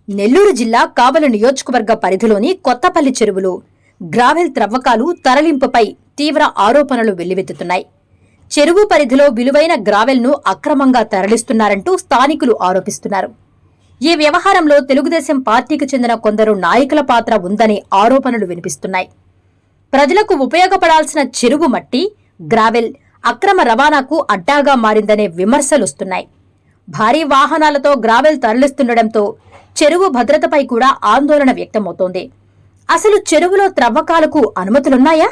నెల్లూరు జిల్లా కావలి నియోజకవర్గ పరిధిలోని కొత్తపల్లి చెరువులో గ్రావెల్ త్రవ్వకాలు తరలింపుపై తీవ్ర ఆరోపణలు వెల్లువెత్తుతున్నాయి. చెరువు పరిధిలో విలువైన గ్రావెల్ను అక్రమంగా తరలిస్తున్నారంటూ స్థానికులు ఆరోపిస్తున్నారు. ఈ వ్యవహారంలో తెలుగుదేశం పార్టీకి చెందిన కొందరు నాయకుల పాత్ర ఉందనే ఆరోపణలు వినిపిస్తున్నాయి. ప్రజలకు ఉపయోగపడాల్సిన చెరువు మట్టి, గ్రావెల్ అక్రమ రవాణాకు అడ్డాగా మారిందనే విమర్శలొస్తున్నాయి. భారీ వాహనాలతో గ్రావెల్ తరలిస్తుండటంతో చెరువు భద్రతపై కూడా ఆందోళన వ్యక్తమవుతోంది. అసలు చెరువులో త్రవ్వకాలకు అనుమతులున్నాయా?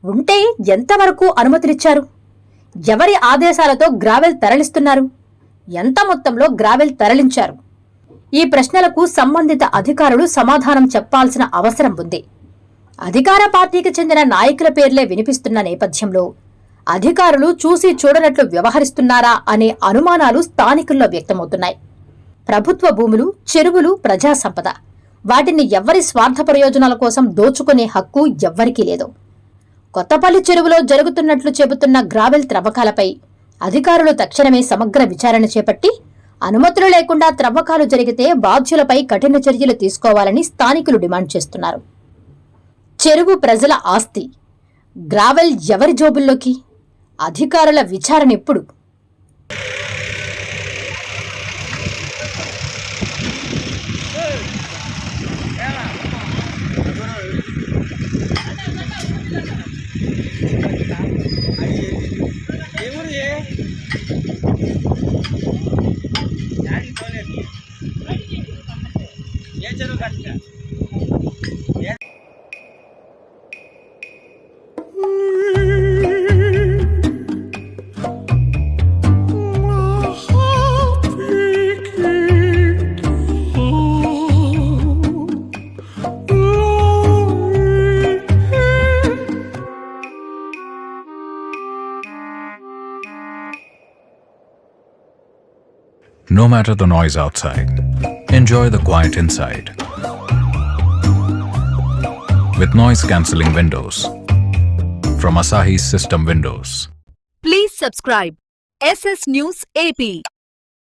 ఉంటే ఎంతవరకు అనుమతులిచ్చారు? ఎవరి ఆదేశాలతో గ్రావెల్ తరలిస్తున్నారు? ఎంత మొత్తంలో గ్రావెల్ తరలించారు? ఈ ప్రశ్నలకు సంబంధిత అధికారులు సమాధానం చెప్పాల్సిన అవసరం ఉంది. అధికార పార్టీకి చెందిన నాయకుల పేర్లే వినిపిస్తున్న నేపథ్యంలో అధికారులు చూసి చూడనట్లు వ్యవహరిస్తున్నారా అనే అనుమానాలు స్థానికుల్లో వ్యక్తమవుతున్నాయి. ప్రభుత్వ భూములు, చెరువులు ప్రజా సంపద. వాటిని ఎవ్వరి స్వార్థ ప్రయోజనాల కోసం దోచుకునే హక్కు ఎవ్వరికీ లేదు. కొత్తపల్లి చెరువులో జరుగుతున్నట్లు చెబుతున్న గ్రావెల్ త్రవ్వకాలపై అధికారులు తక్షణమే సమగ్ర విచారణ చేపట్టి అనుమతులు లేకుండా త్రవ్వకాలు జరిగితే బాధ్యులపై కఠిన చర్యలు తీసుకోవాలని స్థానికులు డిమాండ్ చేస్తున్నారు. చెరువు ప్రజల ఆస్తి. గ్రావెల్ ఎవరి జోబుల్లోకి? అధికారుల విచారణ ఎప్పుడు? No matter the noise outside, enjoy the quiet inside. With noise-cancelling windows from Asahi System Windows. Please subscribe SS News AP.